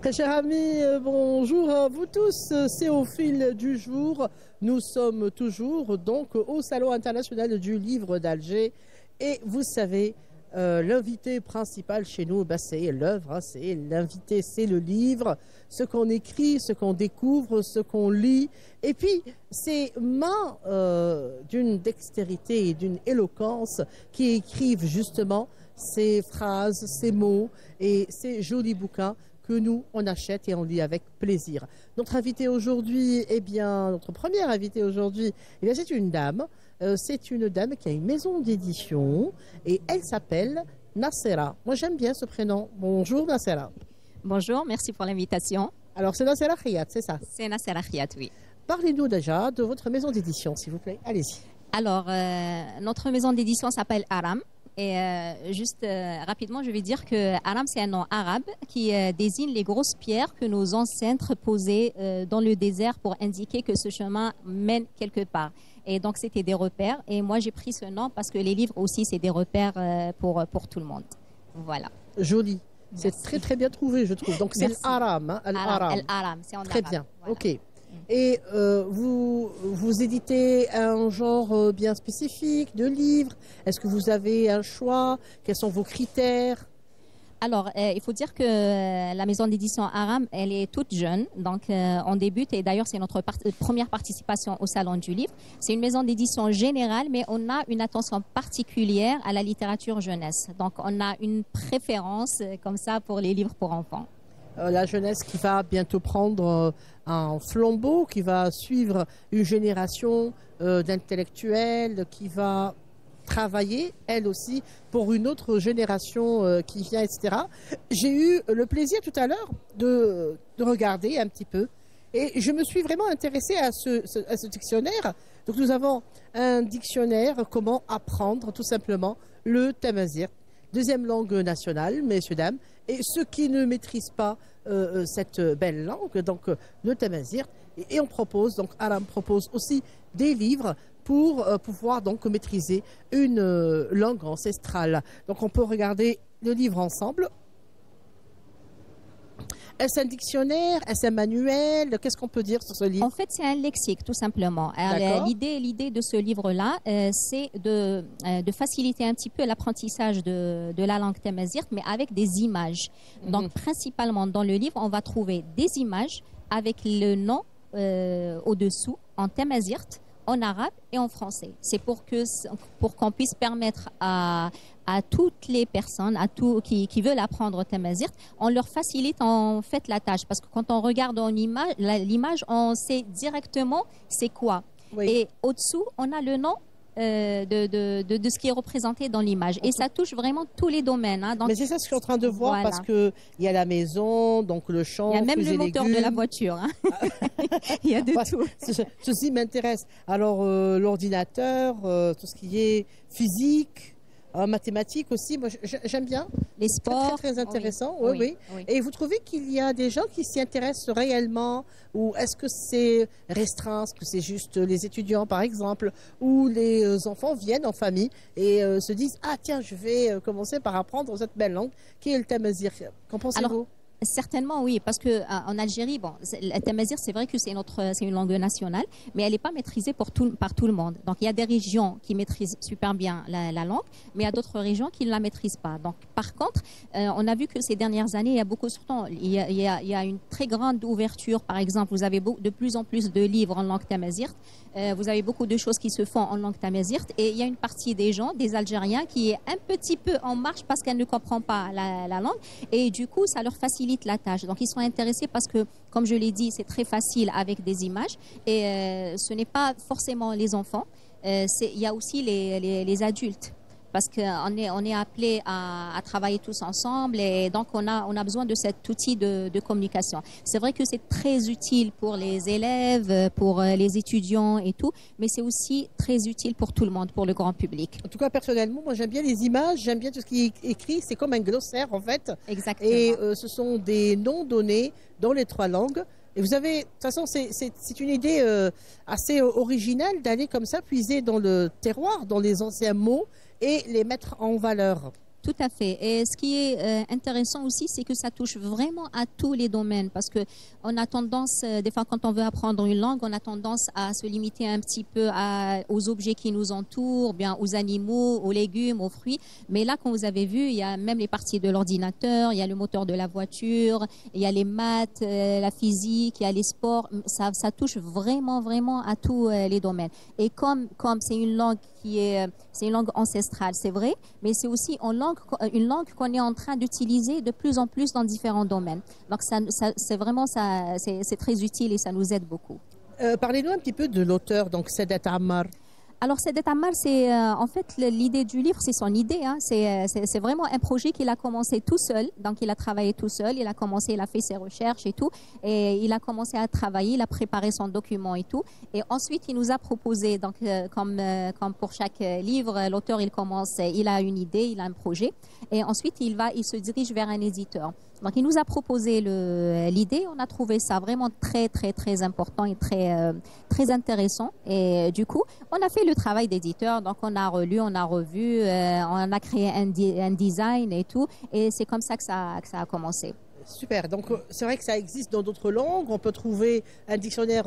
Très chers amis, bonjour à vous tous. C'est au fil du jour. Nous sommes toujours donc au Salon international du livre d'Alger. Et vous savez, l'invité principal chez nous, c'est l'œuvre, c'est l'invité, c'est le livre, ce qu'on écrit, ce qu'on découvre, ce qu'on lit. Et puis, ces mains d'une dextérité et d'une éloquence qui écrivent justement ces phrases, ces mots et ces jolis bouquins que nous, on achète et on lit avec plaisir. Notre invité aujourd'hui, notre première invitée aujourd'hui, c'est une dame. C'est une dame qui a une maison d'édition et elle s'appelle Nassera. Moi, j'aime bien ce prénom. Bonjour Nassera. Bonjour, merci pour l'invitation. Alors, c'est Nassera Khiyat, c'est ça? C'est Nassera Khiyat, oui. Parlez-nous déjà de votre maison d'édition, s'il vous plaît. Allez-y. Alors, notre maison d'édition s'appelle Aram. Et rapidement, je vais dire que Aram, c'est un nom arabe qui désigne les grosses pierres que nos ancêtres posaient dans le désert pour indiquer que ce chemin mène quelque part. Et donc, c'était des repères. Et moi, j'ai pris ce nom parce que les livres aussi, c'est des repères pour tout le monde. Voilà. Joli. C'est très, très bien trouvé, je trouve. Donc, c'est l'Aram. Hein, Al-Aram, c'est en très arabe. bien. Voilà. OK. Et vous éditez un genre bien spécifique de livres? Est-ce que vous avez un choix? Quels sont vos critères? Alors, il faut dire que la maison d'édition Aram, elle est toute jeune. Donc, on débute et d'ailleurs, c'est notre première participation au Salon du Livre. C'est une maison d'édition générale, mais on a une attention particulière à la littérature jeunesse. Donc, on a une préférence comme ça pour les livres pour enfants. La jeunesse qui va bientôt prendre un flambeau, qui va suivre une génération d'intellectuels, qui va travailler, elle aussi, pour une autre génération qui vient, etc. J'ai eu le plaisir tout à l'heure de regarder un petit peu et je me suis vraiment intéressée à ce dictionnaire. Donc nous avons un dictionnaire comment apprendre tout simplement le tamazight. Deuxième langue nationale, messieurs, dames. Et ceux qui ne maîtrisent pas cette belle langue, donc le tamazight, et on propose, donc Aram propose aussi des livres pour pouvoir donc maîtriser une langue ancestrale. Donc on peut regarder le livre ensemble. Est-ce un dictionnaire? Est-ce un manuel? Qu'est-ce qu'on peut dire sur ce livre? En fait, c'est un lexique, tout simplement. L'idée de ce livre-là, c'est de faciliter un petit peu l'apprentissage de la langue tamazight, mais avec des images. Donc, principalement, dans le livre, on va trouver des images avec le nom au-dessous en tamazight, en arabe et en français. C'est pour qu'on puisse permettre à toutes les personnes, qui veulent apprendre tamazight, on leur facilite en fait la tâche. Parce que quand on regarde l'image, on sait directement c'est quoi. Oui. Et au-dessous, on a le nom de ce qui est représenté dans l'image. Et ça touche vraiment tous les domaines. Hein. Donc, mais c'est ça ce que je suis en train de voir, voilà. Parce qu'il y a la maison, donc le champ, il y a même le moteur de la voiture. Hein. Il y a de tout. Ceci m'intéresse. Alors, l'ordinateur, tout ce qui est physique, mathématiques aussi, moi j'aime bien. Les sports. Très, très intéressant, oui. Et vous trouvez qu'il y a des gens qui s'y intéressent réellement, ou est-ce que c'est restreint, est-ce que c'est juste les étudiants par exemple, ou les enfants viennent en famille et se disent « Ah tiens, je vais commencer par apprendre cette belle langue qui est le tamazight ». Qu'en pensez-vous ? Certainement, oui, parce que en Algérie, bon, le tamazight, c'est vrai que c'est une langue nationale, mais elle n'est pas maîtrisée par tout le monde. Donc, il y a des régions qui maîtrisent super bien la langue, mais il y a d'autres régions qui ne la maîtrisent pas. Donc, par contre, on a vu que ces dernières années, il y a beaucoup, surtout, il y a une très grande ouverture. Par exemple, vous avez de plus en plus de livres en langue tamazight. Vous avez beaucoup de choses qui se font en langue tamazight, et il y a une partie des gens, des Algériens, qui est un petit peu en marche parce qu'elle ne comprend pas la langue, et du coup, ça leur facilite la tâche. Donc, ils sont intéressés parce que, comme je l'ai dit, c'est très facile avec des images, et ce n'est pas forcément les enfants, il y a aussi les adultes. Parce qu'on est appelé à travailler tous ensemble, et donc on a besoin de cet outil de communication. C'est vrai que c'est très utile pour les élèves, pour les étudiants et tout, mais c'est aussi très utile pour tout le monde, pour le grand public. En tout cas, personnellement, moi j'aime bien les images, j'aime bien tout ce qui est écrit, c'est comme un glossaire en fait. Exactement. Et ce sont des noms donnés dans les 3 langues. Et vous avez, de toute façon, c'est une idée assez originale d'aller comme ça puiser dans le terroir, dans les anciens mots, et les mettre en valeur. Tout à fait. Et ce qui est intéressant aussi, c'est que ça touche vraiment à tous les domaines parce que on a tendance, des fois quand on veut apprendre une langue, on a tendance à se limiter un petit peu aux objets qui nous entourent, bien aux animaux, aux légumes, aux fruits. Mais là, comme vous avez vu, il y a même les parties de l'ordinateur, il y a le moteur de la voiture, il y a les maths, la physique, il y a les sports. Ça touche vraiment, vraiment à tous les domaines. Et comme c'est une langue c'est une langue ancestrale, c'est vrai, mais c'est aussi une langue qu'on est en train d'utiliser de plus en plus dans différents domaines. Donc c'est vraiment c'est très utile et ça nous aide beaucoup. Parlez-nous un petit peu de l'auteur, donc Sadat Ammar. Alors, Sadat Ammar, c'est en fait l'idée du livre, c'est son idée. Hein. C'est vraiment un projet qu'il a commencé tout seul. Donc, il a travaillé tout seul. Il a commencé, il a fait ses recherches et tout. Et il a commencé à travailler, il a préparé son document et tout. Et ensuite, il nous a proposé, donc comme pour chaque livre, l'auteur, il a une idée, il a un projet. Et ensuite, il se dirige vers un éditeur. Donc, il nous a proposé l'idée. On a trouvé ça vraiment très, très, très important et très intéressant. Et du coup, on a fait le travail d'éditeur. Donc, on a relu, on a revu, on a créé un design et tout. Et c'est comme ça que ça a commencé. Super. Donc, c'est vrai que ça existe dans d'autres langues. On peut trouver un dictionnaire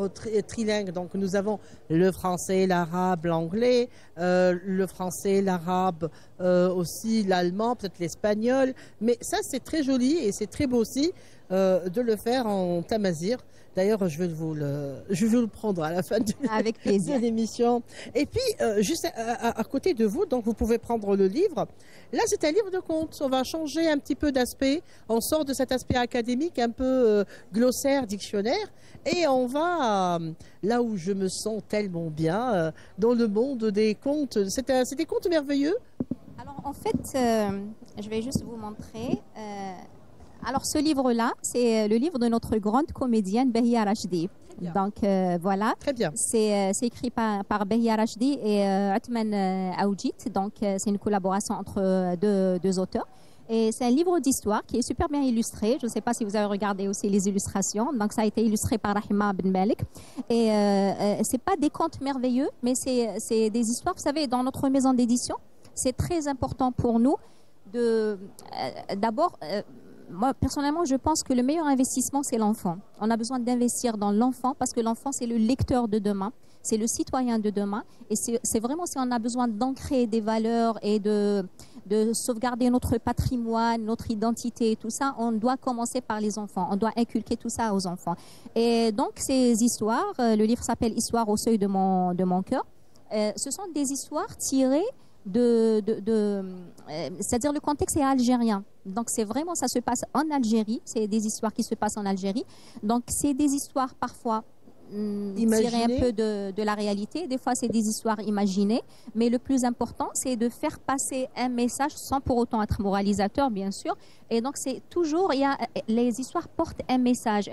trilingue. Donc, nous avons le français, l'arabe, l'anglais, le français, l'arabe, aussi l'allemand, peut-être l'espagnol. Mais ça, c'est très joli et c'est très beau aussi de le faire en tamazigh. D'ailleurs, je vais vous le prendre à la fin Avec plaisir. de l'émission. Et puis, juste à côté de vous, donc vous pouvez prendre le livre. Là, c'est un livre de contes. On va changer un petit peu d'aspect. On sort de cet aspect académique, un peu glossaire, dictionnaire. Et on va là où je me sens tellement bien, dans le monde des contes. C'est des contes merveilleux. Alors, en fait, je vais juste vous montrer. Alors, ce livre-là, c'est le livre de notre grande comédienne Behia Rachdi. Donc, voilà. Très bien. C'est écrit par Behia Rachdi et Atman Aoudjit. Donc, c'est une collaboration entre deux auteurs. Et c'est un livre d'histoire qui est super bien illustré. Je ne sais pas si vous avez regardé aussi les illustrations. Donc, ça a été illustré par Rahima Ben Malik. Et c'est pas des contes merveilleux, mais c'est des histoires. Vous savez, dans notre maison d'édition, c'est très important pour nous d'abord... moi, personnellement, je pense que le meilleur investissement, c'est l'enfant. On a besoin d'investir dans l'enfant parce que l'enfant, c'est le lecteur de demain, c'est le citoyen de demain. Et c'est vraiment si on a besoin d'ancrer des valeurs et de sauvegarder notre patrimoine, notre identité et tout ça, on doit commencer par les enfants. On doit inculquer tout ça aux enfants. Et donc, ces histoires, le livre s'appelle « Histoire au seuil de mon cœur ». Ce sont des histoires tirées c'est-à-dire le contexte est algérien. Donc c'est vraiment, ça se passe en Algérie, c'est des histoires qui se passent en Algérie. Donc c'est des histoires parfois tirées un peu de la réalité, des fois c'est des histoires imaginées, mais le plus important c'est de faire passer un message sans pour autant être moralisateur bien sûr. Et donc c'est toujours, les histoires portent un message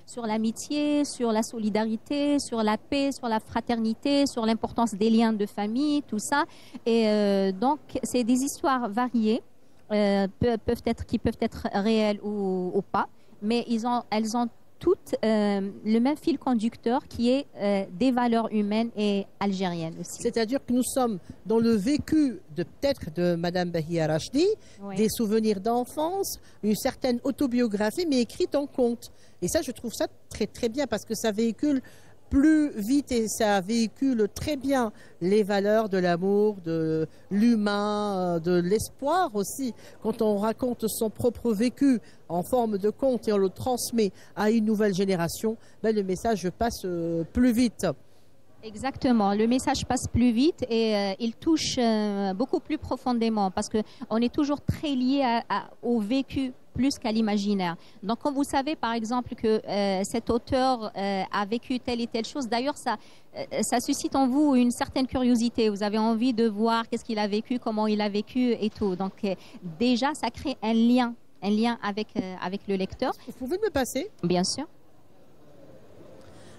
sur l'amitié, sur la solidarité, sur la paix, sur la fraternité, sur l'importance des liens de famille, tout ça. Et donc c'est des histoires variées, qui peuvent être réelles ou pas, mais elles ont toutes le même fil conducteur qui est des valeurs humaines et algériennes aussi. C'est-à-dire que nous sommes dans le vécu peut-être de Madame Behia Rachdi, oui, des souvenirs d'enfance, une certaine autobiographie mais écrite en conte. Et ça, je trouve ça très très bien parce que ça véhicule plus vite et ça véhicule très bien les valeurs de l'amour, de l'humain, de l'espoir aussi. Quand on raconte son propre vécu en forme de conte et on le transmet à une nouvelle génération, ben le message passe plus vite. Exactement, le message passe plus vite et il touche beaucoup plus profondément parce qu'on est toujours très lié au vécu plus qu'à l'imaginaire. Donc, quand vous savez, par exemple, que cet auteur a vécu telle et telle chose, d'ailleurs, ça suscite en vous une certaine curiosité. Vous avez envie de voir qu'est-ce qu'il a vécu, comment il a vécu et tout. Donc, déjà, ça crée un lien avec le lecteur. Vous pouvez me passer ? Bien sûr.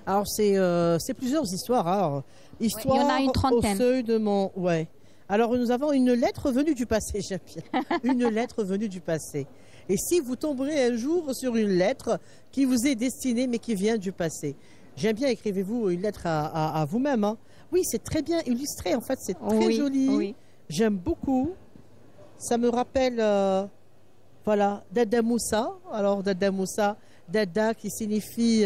Alors, c'est plusieurs histoires. Alors, histoire il y en a une trentaine. Au seuil de mon... Ouais. Alors, nous avons une lettre venue du passé, j'aime bien. Une lettre venue du passé. Et si vous tomberez un jour sur une lettre qui vous est destinée mais qui vient du passé, j'aime bien, écrivez-vous une lettre à vous-même. Hein. Oui, c'est très bien illustré, en fait, c'est très joli. Oui. J'aime beaucoup. Ça me rappelle, voilà, Dada Moussa. Alors, Dada Moussa, Dada qui signifie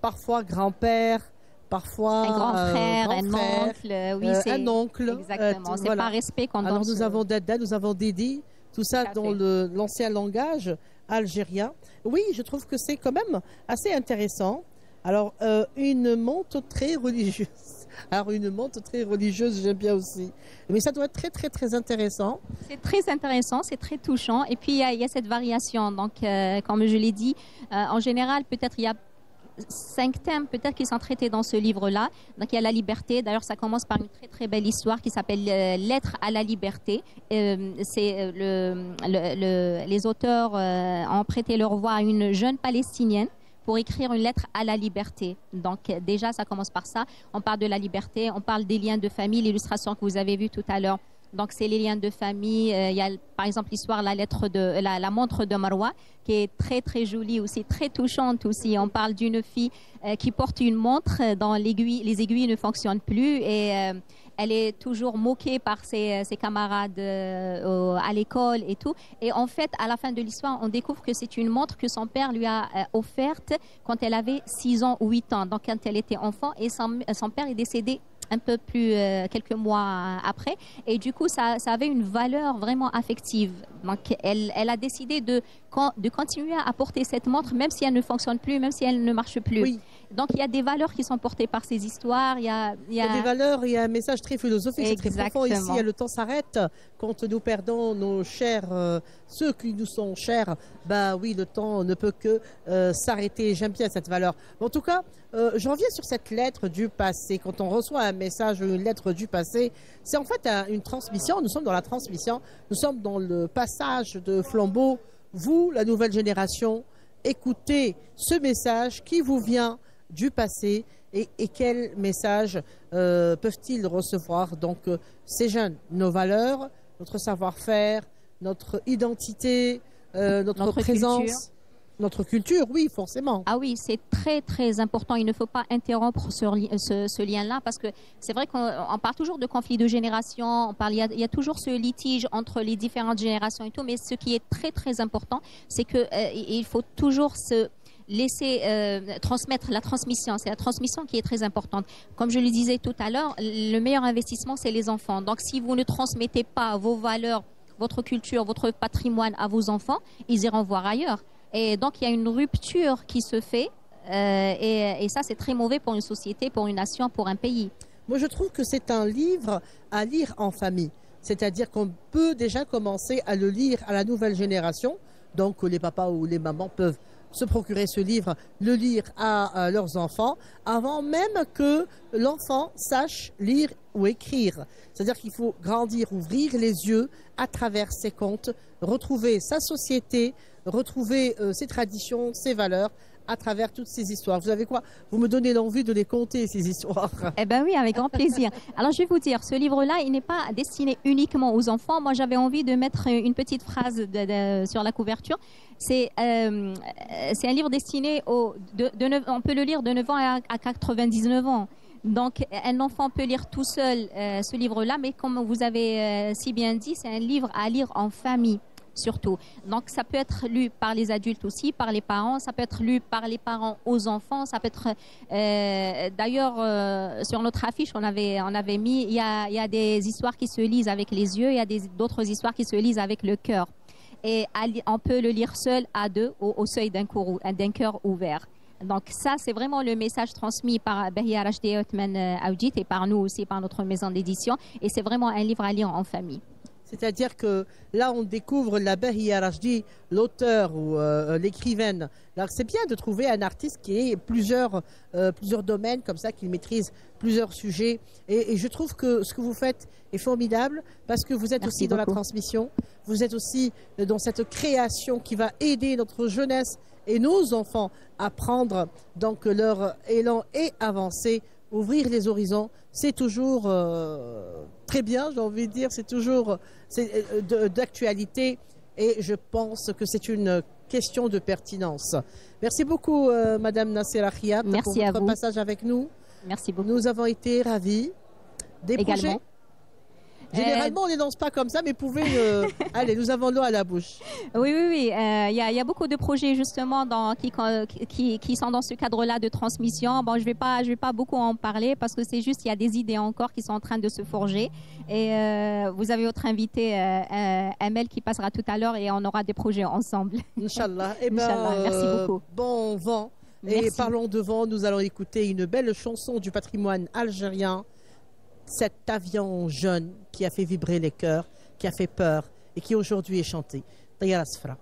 parfois grand-père, parfois Un grand frère, un grand-frère, oncle, oui, c'est un oncle. exactement. C'est Voilà. par respect qu'on Alors, donne nous ce... avons Dada, nous avons Didi, tout ça à dans fait. l'ancien langage algérien. Oui, je trouve que c'est quand même assez intéressant. Alors, une montre très religieuse. Alors, une montre très religieuse, j'aime bien aussi. Mais ça doit être très, très, très intéressant. C'est très intéressant, c'est très touchant. Et puis, il y a cette variation. Donc, comme je l'ai dit, en général, peut-être il y a 5 thèmes peut-être qui sont traités dans ce livre-là. Donc il y a la liberté. D'ailleurs, ça commence par une très très belle histoire qui s'appelle Lettre à la liberté. Les auteurs ont prêté leur voix à une jeune Palestinienne pour écrire une lettre à la liberté. Donc déjà, ça commence par ça. On parle de la liberté, on parle des liens de famille, l'illustration que vous avez vue tout à l'heure. Donc, c'est les liens de famille. Il y a, par exemple, l'histoire, la montre de Marwa, qui est très, très jolie aussi, très touchante aussi. On parle d'une fille qui porte une montre dont les aiguilles ne fonctionnent plus et elle est toujours moquée par ses camarades à l'école et tout. Et en fait, à la fin de l'histoire, on découvre que c'est une montre que son père lui a offerte quand elle avait 6 ans ou 8 ans. Donc, quand elle était enfant, et son père est décédé un peu plus quelques mois après, et du coup ça avait une valeur vraiment affective. Donc elle a décidé de continuer à porter cette montre même si elle ne fonctionne plus, même si elle ne marche plus. Oui. Donc il y a des valeurs qui sont portées par ces histoires, il y a des valeurs, il y a un message très philosophique, c'est très profond Exactement. ici. Le temps s'arrête quand nous perdons nos chers, ceux qui nous sont chers. Bah oui, le temps ne peut que s'arrêter. J'aime bien cette valeur. En tout cas, je reviens sur cette lettre du passé. Quand on reçoit un message ou une lettre du passé, c'est en fait une transmission. Nous sommes dans la transmission. Nous sommes dans le passage de flambeau. Vous, la nouvelle génération, écoutez ce message qui vous vient du passé et quels messages peuvent-ils recevoir. Donc, ces jeunes, nos valeurs, notre savoir-faire, notre identité, notre présence. Culture. Notre culture, oui, forcément. Ah oui, c'est très très important. Il ne faut pas interrompre ce lien-là parce que c'est vrai qu'on parle toujours de conflit de génération, il y a toujours ce litige entre les différentes générations et tout, mais ce qui est très très important, c'est que il faut toujours se laisser transmettre la transmission. C'est la transmission qui est très importante. Comme je le disais tout à l'heure, le meilleur investissement, c'est les enfants. Donc si vous ne transmettez pas vos valeurs, votre culture, votre patrimoine à vos enfants, ils iront voir ailleurs. Et donc, il y a une rupture qui se fait et ça, c'est très mauvais pour une société, pour une nation, pour un pays. Moi, je trouve que c'est un livre à lire en famille. C'est-à-dire qu'on peut déjà commencer à le lire à la nouvelle génération. Donc, les papas ou les mamans peuvent se procurer ce livre, le lire à leurs enfants, avant même que l'enfant sache lire ou écrire. C'est-à-dire qu'il faut grandir, ouvrir les yeux à travers ses contes, retrouver sa société, retrouver ses traditions, ses valeurs à travers toutes ces histoires. Vous savez quoi? Vous me donnez l'envie de les conter, ces histoires. Eh bien oui, avec grand plaisir. Alors, je vais vous dire, ce livre-là, il n'est pas destiné uniquement aux enfants. Moi, j'avais envie de mettre une petite phrase sur la couverture. C'est un livre destiné on peut le lire de 9 ans à 99 ans. Donc, un enfant peut lire tout seul ce livre-là, mais comme vous avez si bien dit, c'est un livre à lire en famille. Surtout. Donc, ça peut être lu par les adultes aussi, par les parents. Ça peut être lu par les parents aux enfants. Ça peut être... D'ailleurs, sur notre affiche, on avait mis... Il y a des histoires qui se lisent avec les yeux. Il y a d'autres histoires qui se lisent avec le cœur. Et on peut le lire seul, à deux, au seuil d'un cœur ouvert. Donc ça, c'est vraiment le message transmis par Bahia Rachdi et Othman Aoudjit et par nous aussi, par notre maison d'édition. Et c'est vraiment un livre à lire en famille. C'est-à-dire que là, on découvre la Bahia Rachdi, l'auteur ou l'écrivaine. Alors, c'est bien de trouver un artiste qui ait plusieurs domaines comme ça, qui maîtrise plusieurs sujets. Et je trouve que ce que vous faites est formidable parce que vous êtes Merci aussi dans la beaucoup. transmission. Vous êtes aussi dans cette création qui va aider notre jeunesse et nos enfants à prendre donc leur élan et avancer, ouvrir les horizons. C'est toujours très bien, j'ai envie de dire, c'est toujours d'actualité et je pense que c'est une question de pertinence. Merci beaucoup, Madame Nassera Khiat, pour Merci à votre vous. passage avec nous. Merci beaucoup. Nous avons été ravis. Des Également. projets Généralement, on ne les lance pas comme ça, mais pouvez... Allez, nous avons l'eau à la bouche. Oui, oui, oui. Il y a beaucoup de projets justement qui sont dans ce cadre-là de transmission. Bon, je vais pas beaucoup en parler parce que c'est juste il y a des idées encore qui sont en train de se forger. Et vous avez votre invité Amel qui passera tout à l'heure et on aura des projets ensemble. Inch'Allah. Inch'Allah. Merci beaucoup. Bon vent. Et Merci. parlons de vent, nous allons écouter une belle chanson du patrimoine algérien. Cet avion jeune qui a fait vibrer les cœurs, qui a fait peur et qui aujourd'hui est chanté. Tayar Asfra.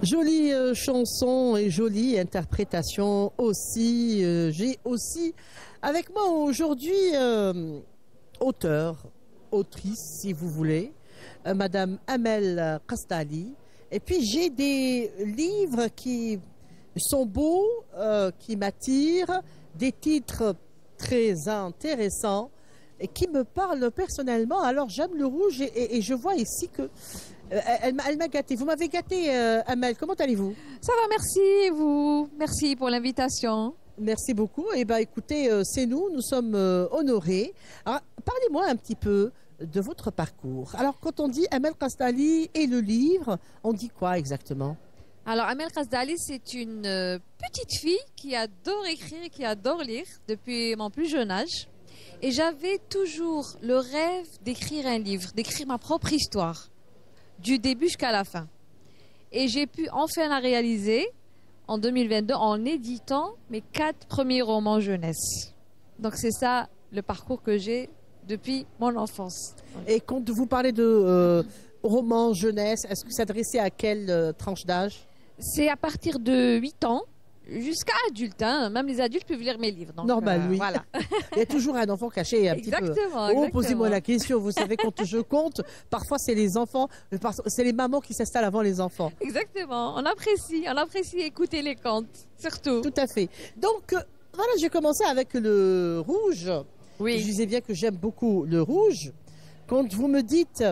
Jolie chanson et jolie interprétation aussi. J'ai aussi avec moi aujourd'hui auteur, autrice si vous voulez, Madame Amel Kastali. Et puis j'ai des livres qui sont beaux, qui m'attirent, des titres très intéressants et qui me parlent personnellement. Alors j'aime le rouge et je vois ici que elle m'a gâté. Vous m'avez gâté, Amel. Comment allez-vous? Ça va, merci. Et vous? Merci pour l'invitation. Merci beaucoup. Eh bien, écoutez, c'est nous sommes honorés. Alors, parlez-moi un petit peu de votre parcours. Alors, quand on dit Amel Kastali et le livre, on dit quoi exactement? Alors, Amel Kastali, c'est une petite fille qui adore écrire et qui adore lire depuis mon plus jeune âge. Et j'avais toujours le rêve d'écrire un livre, d'écrire ma propre histoire, du début jusqu'à la fin. Et j'ai pu enfin la réaliser en 2022 en éditant mes 4 premiers romans jeunesse. Donc c'est ça le parcours que j'ai depuis mon enfance. Et quand vous parlez de romans jeunesse, est-ce que c'est adressé à quelle tranche d'âge? C'est à partir de 8 ans jusqu'à adulte. Hein. Même les adultes peuvent lire mes livres. Donc, normal, oui. Voilà. Il y a toujours un enfant caché un petit peu. Exactement. Posez-moi la question. Vous savez, quand je compte, parfois c'est les enfants, c'est les mamans qui s'installent avant les enfants. Exactement. On apprécie écouter les contes, surtout. Tout à fait. Donc, voilà, j'ai commencé avec le rouge. Oui. Je disais bien que j'aime beaucoup le rouge. Quand vous me dites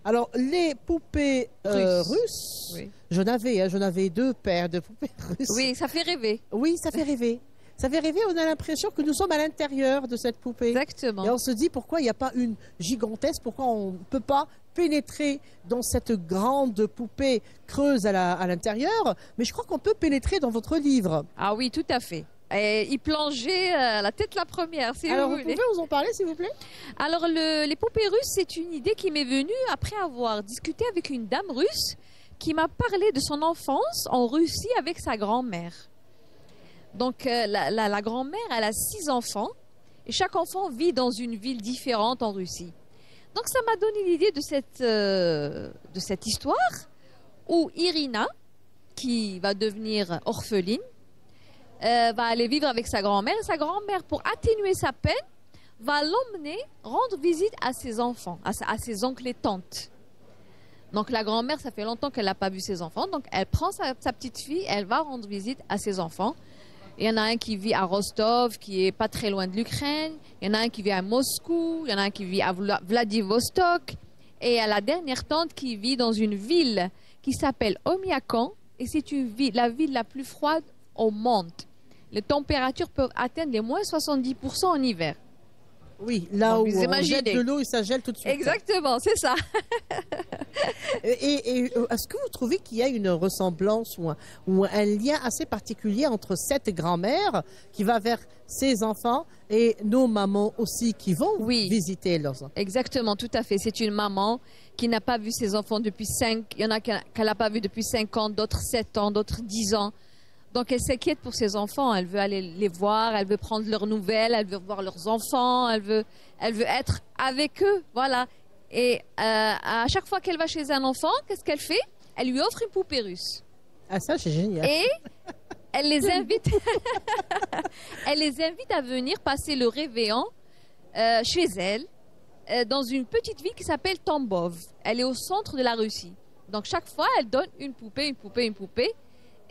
Alors, les poupées russes, Oui. j'en avais 2 paires de poupées russes. Oui, ça fait rêver. Oui, ça fait rêver. Ça fait rêver, on a l'impression que nous sommes à l'intérieur de cette poupée. Exactement. Et on se dit pourquoi il n'y a pas une gigantesque, pourquoi on ne peut pas pénétrer dans cette grande poupée creuse à l'intérieur. Mais je crois qu'on peut pénétrer dans votre livre. Ah oui, tout à fait. Et y plonger la tête la première, si Alors, vous vous voulez. pouvez nous en parler, s'il vous plaît? Alors, les poupées russes, c'est une idée qui m'est venue après avoir discuté avec une dame russe qui m'a parlé de son enfance en Russie avec sa grand-mère. Donc, la grand-mère, elle a 6 enfants et chaque enfant vit dans une ville différente en Russie. Donc, ça m'a donné l'idée de cette histoire où Irina, qui va devenir orpheline, va aller vivre avec sa grand-mère. Et sa grand-mère, pour atténuer sa peine, va l'emmener rendre visite à ses enfants, à ses oncles et tantes. Donc la grand-mère, ça fait longtemps qu'elle n'a pas vu ses enfants. Donc elle prend sa petite fille, elle va rendre visite à ses enfants. Il y en a un qui vit à Rostov, qui est pas très loin de l'Ukraine. Il y en a un qui vit à Moscou. Il y en a un qui vit à Vladivostok. Et il y a la dernière tante qui vit dans une ville qui s'appelle Omiakan. Et c'est la ville la plus froide au monde. Les températures peuvent atteindre les moins 70% en hiver. Oui, là Donc, où vous on imaginez. jette de l'eau et ça gèle tout de suite. Exactement, c'est ça. Et est-ce que vous trouvez qu'il y a une ressemblance ou un lien assez particulier entre cette grand-mère qui va vers ses enfants et nos mamans aussi qui vont Oui. visiter leurs enfants? Exactement, tout à fait. C'est une maman qui n'a pas vu ses enfants depuis 5. Il y en a qu'elle n'a pas vu depuis 5 ans, d'autres 7 ans, d'autres 10 ans. Donc elle s'inquiète pour ses enfants. Elle veut aller les voir, elle veut prendre leurs nouvelles, elle veut voir leurs enfants, elle veut être avec eux. Voilà. Et à chaque fois qu'elle va chez un enfant, qu'est-ce qu'elle fait? Elle lui offre une poupée russe. Ah, ça, c'est génial. Et elle les invite, elle les invite à venir passer le réveillon chez elle, dans une petite ville qui s'appelle Tambov. Elle est au centre de la Russie. Donc chaque fois, elle donne une poupée, une poupée, une poupée.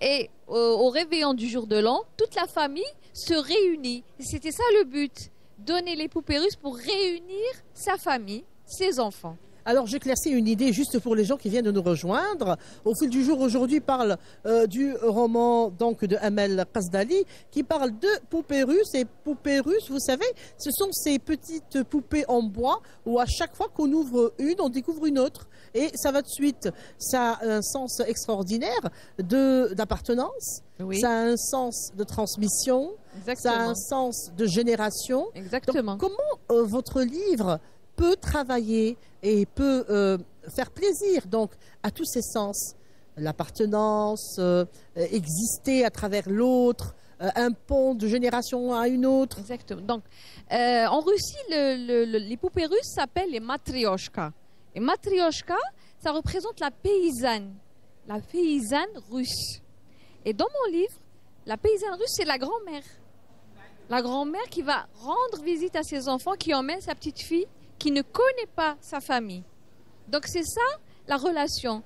Et au réveillon du jour de l'an, toute la famille se réunit. Et c'était ça le but, donner les poupées russes pour réunir sa famille, ses enfants. Alors, j'éclaircis une idée juste pour les gens qui viennent de nous rejoindre. Au fil du jour, aujourd'hui, parle du roman donc de Amel Qasdali, qui parle de poupées russes. Et poupées russes, vous savez, ce sont ces petites poupées en bois où à chaque fois qu'on ouvre une, on découvre une autre. Et ça va de suite. Ça a un sens extraordinaire d'appartenance. Oui. Ça a un sens de transmission. Ça a un sens de génération. Exactement. Donc, comment votre livre peut travailler et peut faire plaisir donc à tous ces sens, l'appartenance, exister à travers l'autre, un pont de génération à une autre. Exactement. Donc, en Russie, les poupées russes s'appellent les matrioshkas. Et matrioshka, ça représente la paysanne russe. Et dans mon livre, la paysanne russe, c'est la grand-mère. La grand-mère qui va rendre visite à ses enfants, qui emmène sa petite fille qui ne connaît pas sa famille. Donc c'est ça la relation.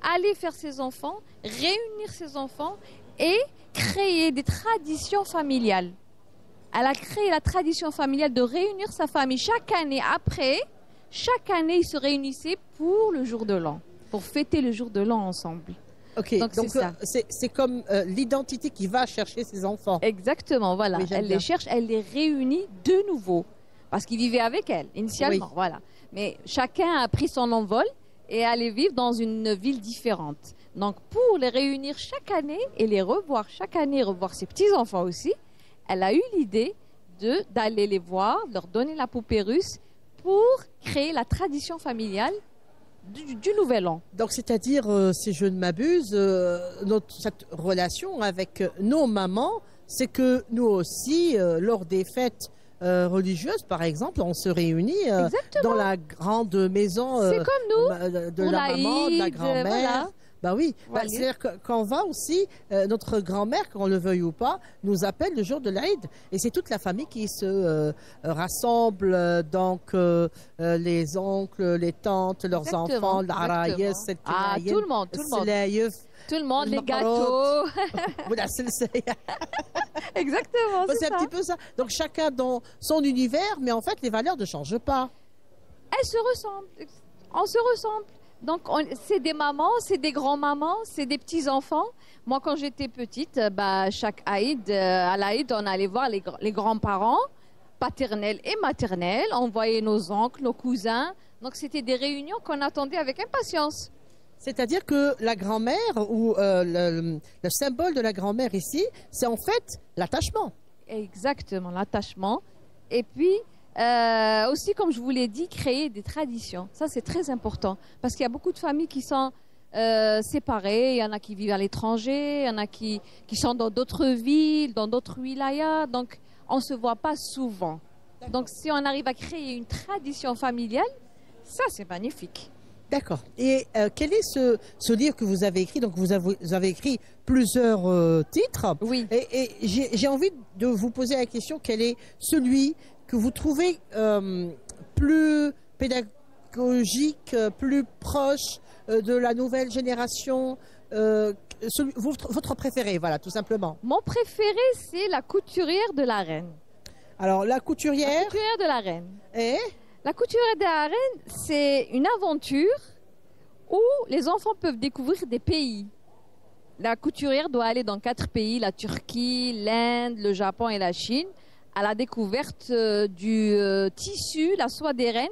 Aller faire ses enfants, réunir ses enfants et créer des traditions familiales. Elle a créé la tradition familiale de réunir sa famille chaque année. Après, chaque année, ils se réunissaient pour le jour de l'an, pour fêter le jour de l'an ensemble. Ok, Donc, c'est ça. c'est comme l'identité qui va chercher ses enfants. Exactement, voilà. Oui, j'aime Elle bien. les cherche, elle les réunit de nouveau. Parce qu'ils vivaient avec elle, initialement. Oui. Voilà. Mais chacun a pris son envol et allait vivre dans une ville différente. Donc, pour les réunir chaque année et les revoir chaque année, revoir ses petits-enfants aussi, elle a eu l'idée d'aller les voir, leur donner la poupée russe pour créer la tradition familiale du Nouvel An. Donc, c'est-à-dire, si je ne m'abuse, cette relation avec nos mamans, c'est que nous aussi, lors des fêtes religieuses, par exemple, on se réunit dans la grande maison C'est comme nous, de pour la maman, de la Eid, grand-mère. voilà. Bah oui, Voilà. c'est-à-dire qu'on va aussi, notre grand-mère, qu'on le veuille ou pas, nous appelle le jour de l'Aïd. Et c'est toute la famille qui se rassemble, donc les oncles, les tantes, leurs Exactement, enfants, l'araïs, Ah, tout le monde, tout le monde. Tout le monde, les gâteaux. Exactement, c'est C'est ça. un petit peu ça. Donc chacun dans son univers, mais en fait, les valeurs ne changent pas. Elles se ressemblent. On se ressemble. Donc, c'est des mamans, c'est des grands-mamans, c'est des petits-enfants. Moi, quand j'étais petite, chaque Aïd, à l'Aïd, on allait voir les grands-parents, paternels et maternels. On voyait nos oncles, nos cousins. Donc, c'était des réunions qu'on attendait avec impatience. C'est-à-dire que la grand-mère, ou le symbole de la grand-mère ici, c'est en fait l'attachement. Exactement, l'attachement. Et puis, aussi, comme je vous l'ai dit, créer des traditions. Ça, c'est très important. Parce qu'il y a beaucoup de familles qui sont séparées. Il y en a qui vivent à l'étranger. Il y en a qui sont dans d'autres villes, dans d'autres wilayas. Donc, on ne se voit pas souvent. Donc, si on arrive à créer une tradition familiale, ça, c'est magnifique. D'accord. Et quel est ce livre que vous avez écrit? Donc, vous avez écrit plusieurs titres. Oui. Et j'ai envie de vous poser la question, quel est celui que vous trouvez plus pédagogique, plus proche de la nouvelle génération, votre préféré, voilà, tout simplement. Mon préféré, c'est La couturière de la reine. Alors, La couturière. La couturière de la reine. Et La couturière de la reine, c'est une aventure où les enfants peuvent découvrir des pays. La couturière doit aller dans 4 pays, la Turquie, l'Inde, le Japon et la Chine, à la découverte du tissu, la soie des reines,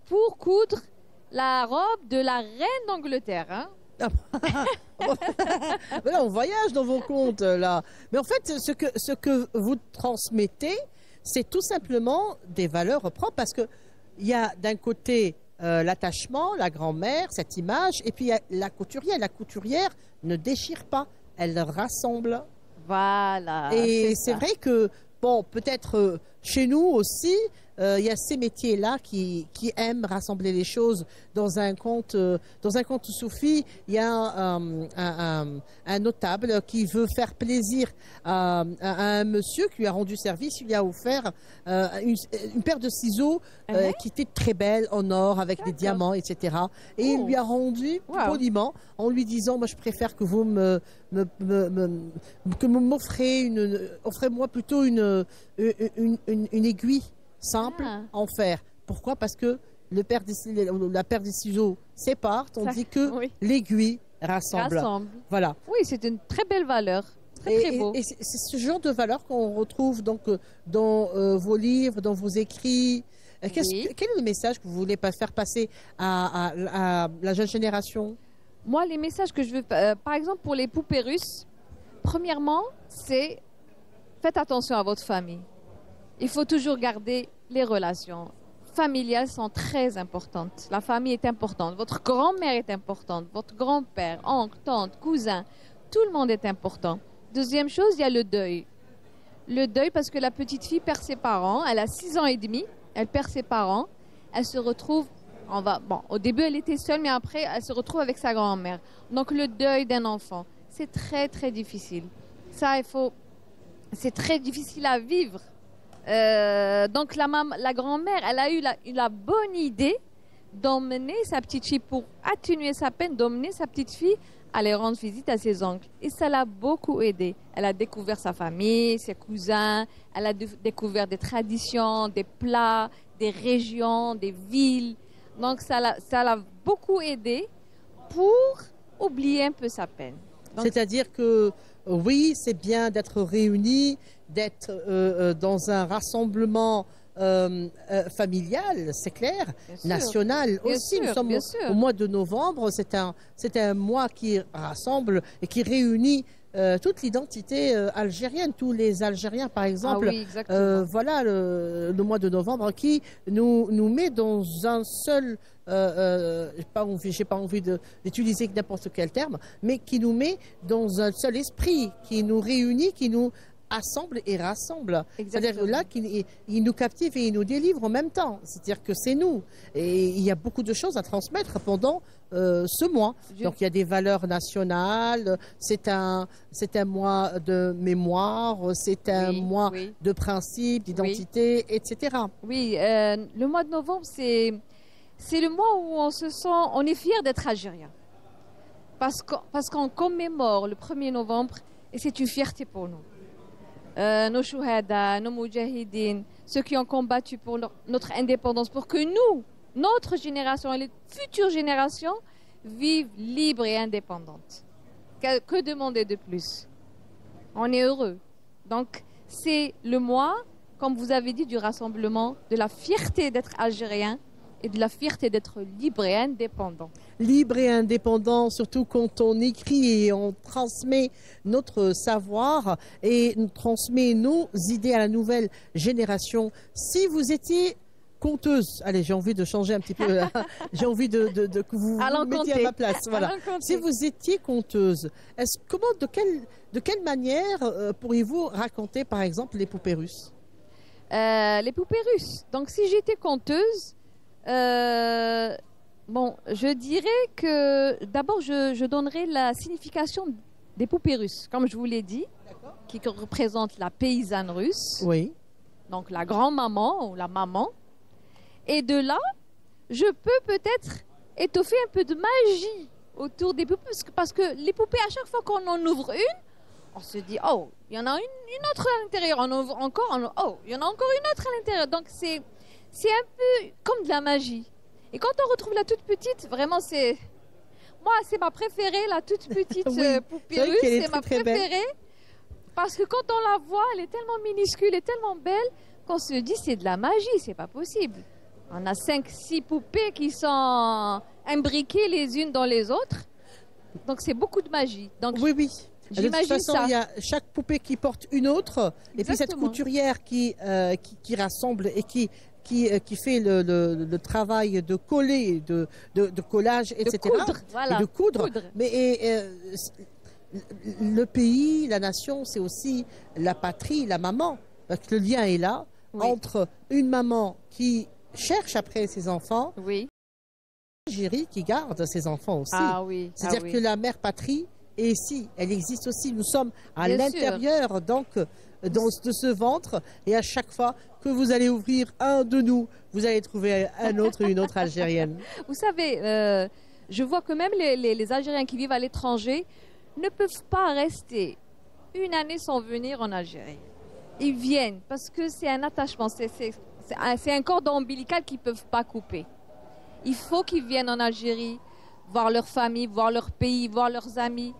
pour coudre la robe de la reine d'Angleterre. Hein. Là, on voyage dans vos contes, là. Mais en fait, ce que vous transmettez, c'est tout simplement des valeurs propres, parce que il y a d'un côté l'attachement, la grand-mère, cette image, et puis il y a la couturière. La couturière ne déchire pas, elle rassemble. Voilà. Et c'est vrai que, bon, peut-être chez nous aussi, il y a ces métiers-là qui aiment rassembler les choses. Dans un conte soufi, il y a un notable qui veut faire plaisir à un monsieur qui lui a rendu service. Il lui a offert une paire de ciseaux qui était très belle, en or, avec des diamants, etc. Et il lui a rendu poliment, en lui disant, moi je préfère que vous offrez-moi plutôt une aiguille simple en fer. Pourquoi? Parce que la paire des ciseaux sépare, tandis que l'aiguille rassemble. Voilà. Oui, c'est une très belle valeur. Très beau. Et c'est ce genre de valeur qu'on retrouve donc dans vos livres, dans vos écrits. Quel est le message que vous voulez faire passer à la jeune génération? Moi, les messages que je veux, par exemple pour les poupées russes, premièrement, c'est faites attention à votre famille. Il faut toujours garder les relations familiales sont très importantes. La famille est importante. Votre grand-mère est importante. Votre grand-père, oncle, tante, cousin, tout le monde est important. Deuxième chose, il y a le deuil. Le deuil parce que la petite fille perd ses parents. Elle a 6 ans et demi. Elle perd ses parents. Elle se retrouve... au début, elle était seule, mais après, elle se retrouve avec sa grand-mère. Donc, le deuil d'un enfant, c'est très, très difficile. C'est très difficile à vivre. Donc la grand-mère, elle a eu la bonne idée d'emmener sa petite fille pour atténuer sa peine, d'emmener sa petite fille aller rendre visite à ses oncles. Et ça l'a beaucoup aidée. Elle a découvert sa famille, ses cousins, elle a découvert des traditions, des plats, des régions, des villes. Donc ça l'a beaucoup aidée pour oublier un peu sa peine. C'est-à-dire que oui, c'est bien d'être réunis, d'être dans un rassemblement familial, c'est clair, national aussi. Nous sommes au mois de novembre, c'est un mois qui rassemble et qui réunit toute l'identité algérienne, tous les Algériens par exemple. Voilà le mois de novembre qui nous met dans un seul, j'ai pas envie d'utiliser n'importe quel terme, mais qui nous met dans un seul esprit, qui nous réunit, qui nous assemble et rassemble. C'est-à-dire là, il nous captive et il nous délivre en même temps. C'est-à-dire que c'est nous. Et il y a beaucoup de choses à transmettre pendant ce mois. Donc il y a des valeurs nationales, c'est un mois de mémoire, c'est un mois de principes, d'identité, etc. Oui, le mois de novembre, c'est le mois où on est fier d'être algérien. Parce qu'on commémore le 1er novembre et c'est une fierté pour nous. Nos chouhada, nos moudjahidines, ceux qui ont combattu pour notre indépendance, pour que nous, notre génération et les futures générations vivent libres et indépendantes. Que demander de plus? On est heureux. Donc, c'est le mois, comme vous avez dit, du rassemblement, de la fierté d'être algérien et de la fierté d'être libre et indépendant. Libre et indépendant, surtout quand on écrit et on transmet notre savoir et on transmet nos idées à la nouvelle génération. Si vous étiez conteuse, allez, j'ai envie de changer un petit peu, j'ai envie que vous vous mettiez à ma place. Voilà. Si vous étiez conteuse, de quelle manière pourriez-vous raconter, par exemple, les poupées russes? Les poupées russes. Donc, si j'étais conteuse, bon, je dirais que d'abord, je donnerais la signification des poupées russes, comme je vous l'ai dit, qui représente la paysanne russe, oui. Donc la grand-maman ou la maman. Et de là, je peux peut-être étoffer un peu de magie autour des poupées, parce que les poupées, à chaque fois qu'on en ouvre une, on se dit, oh, il y en a une autre à l'intérieur, on ouvre encore, oh, il y en a encore une autre à l'intérieur. Donc c'est un peu comme de la magie. Et quand on retrouve la toute petite, vraiment moi c'est ma préférée, la toute petite oui, poupée russe, c'est ma préférée. Belle. Parce que quand on la voit, elle est tellement minuscule et tellement belle qu'on se dit c'est de la magie, c'est pas possible. On a 5-6 poupées qui sont imbriquées les unes dans les autres. Donc c'est beaucoup de magie. Donc oui, oui. De toute façon, ça. Il y a chaque poupée qui porte une autre. Exactement. Et puis cette couturière qui rassemble et qui fait le travail de coller, de collage, etc. De coudre, voilà. De coudre. Mais le pays, la nation, c'est aussi la patrie, la maman. Parce que le lien est là, oui, entre une maman qui cherche après ses enfants, oui, l'Algérie qui garde ses enfants aussi. Ah oui. C'est-à-dire que la mère patrie est ici, elle existe aussi. Nous sommes à l'intérieur donc de ce ventre, et à chaque fois que vous allez ouvrir un de nous, vous allez trouver une autre Algérienne. Vous savez, je vois que même les Algériens qui vivent à l'étranger ne peuvent pas rester une année sans venir en Algérie. Ils viennent parce que c'est un attachement, c'est un cordon ombilical qu'ils ne peuvent pas couper. Il faut qu'ils viennent en Algérie, voir leur famille, voir leur pays, voir leurs amis,